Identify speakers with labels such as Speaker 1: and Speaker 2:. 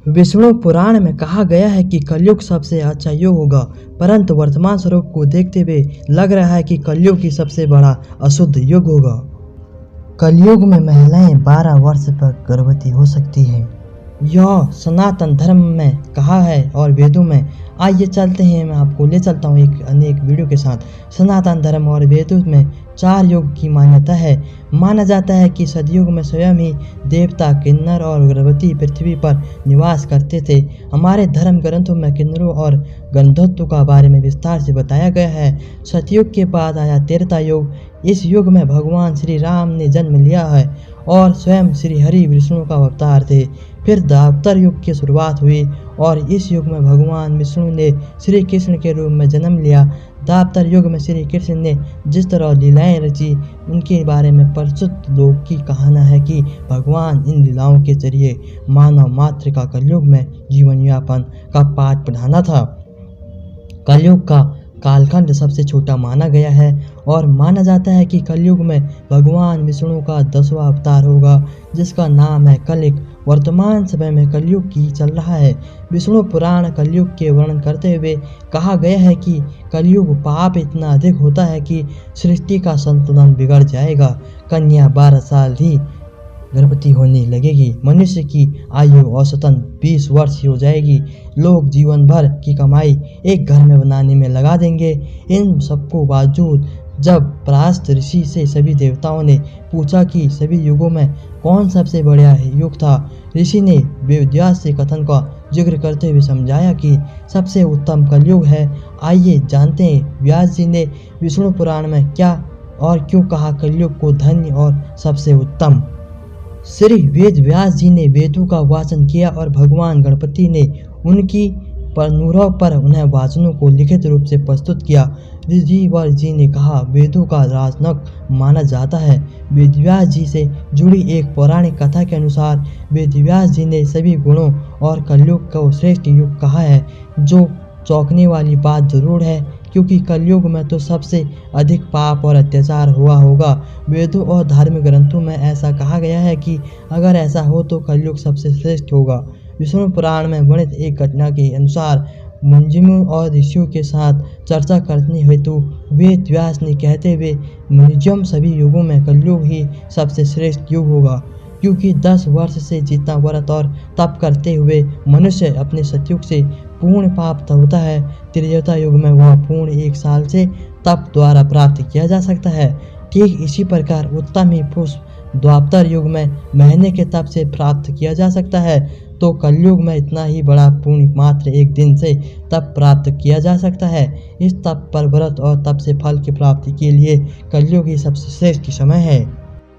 Speaker 1: विष्णु पुराण में कहा गया है कि कलयुग सबसे अच्छा युग होगा, परंतु वर्तमान स्वरूप को देखते हुए लग रहा है कि कलयुग ही सबसे बड़ा अशुद्ध युग होगा। कलयुग में महिलाएं 12 वर्ष तक गर्भवती हो सकती हैं। यह सनातन धर्म में कहा है और वेदों में। आइए चलते हैं, मैं आपको ले चलता हूँ एक अनेक वीडियो के साथ। सनातन धर्म और वेदों में 4 युग की मान्यता है। माना जाता है कि सतयुग में स्वयं ही देवता किन्नर और गर्भवती पृथ्वी पर निवास करते थे। हमारे धर्म ग्रंथों में किन्नरों और गंधर्वों का बारे में विस्तार से बताया गया है। सतयुग के बाद आया त्रेता युग। इस युग में भगवान श्री राम ने जन्म लिया है और स्वयं श्री हरि विष्णु का अवतार थे। फिर द्वापर युग की शुरुआत हुई और इस युग में भगवान विष्णु ने श्री कृष्ण के रूप में जन्म लिया। द्वापर युग में श्री कृष्ण ने जिस तरह लीलाएं रची, उनके बारे में प्रचलित लोक की कहानी है कि भगवान इन लीलाओं के जरिए मानव मात्र का कलयुग में जीवन यापन का पाठ पढ़ाना था। कलयुग का कालखंड सबसे छोटा माना गया है और माना जाता है कि कलयुग में भगवान विष्णु का 10वां अवतार होगा, जिसका नाम है कलिक। वर्तमान समय में कलयुग की चल रहा है। विष्णु पुराण कलयुग के वर्णन करते हुए कहा गया है कि कलयुग पाप इतना अधिक होता है कि सृष्टि का संतुलन बिगड़ जाएगा। कन्या 12 साल ही गर्भवती होने लगेगी। मनुष्य की आयु औसतन 20 वर्ष ही हो जाएगी। लोग जीवन भर की कमाई एक घर में बनाने में लगा देंगे। इन सबको बावजूद जब पराशर ऋषि से सभी देवताओं ने पूछा कि सभी युगों में कौन सबसे बड़ा युग था, ऋषि ने वेदव्यास से कथन का जिक्र करते हुए समझाया कि सबसे उत्तम कलयुग है। आइए जानते हैं व्यास जी ने विष्णु पुराण में क्या और क्यों कहा कलयुग को धन्य और सबसे उत्तम। श्री वेद व्यास जी ने वेदों का वाचन किया और भगवान गणपति ने उनकी अनुरोध पर उन्हें वाचनों को लिखित रूप से प्रस्तुत किया। ऋषिवर जी ने कहा वेदों का राजनक माना जाता है। वेदव्यास जी से जुड़ी एक पौराणिक कथा के अनुसार वेदव्यास जी ने सभी गुणों और कलयुग को श्रेष्ठ युग कहा है, जो चौंकने वाली बात जरूर है क्योंकि कलयुग में तो सबसे अधिक पाप और अत्याचार हुआ होगा। वेदों और धार्मिक ग्रंथों में ऐसा कहा गया है कि अगर ऐसा हो तो कलयुग सबसे श्रेष्ठ होगा। विष्णु पुराण में वर्णित एक घटना के अनुसार मुनियों और ऋषियों के साथ चर्चा करने हेतु वेद व्यास ने कहते हुए मुनियों सभी युगों में कलयुग ही सबसे श्रेष्ठ युग होगा, क्योंकि 10 वर्ष से जितना व्रत और तप करते हुए मनुष्य अपने सतयुग से पूर्ण प्राप्त होता है, त्रेता युग में वह पूर्ण 1 साल से तप द्वारा प्राप्त किया जा सकता है। ठीक इसी प्रकार उत्तम ही पुरुष द्वापर युग में महीने के तप से प्राप्त किया जा सकता है, तो कलयुग में इतना ही बड़ा पुण्य मात्र 1 दिन से तप प्राप्त किया जा सकता है। इस तप पर व्रत और तप से फल की प्राप्ति के लिए कलयुग ही सबसे श्रेष्ठ समय है।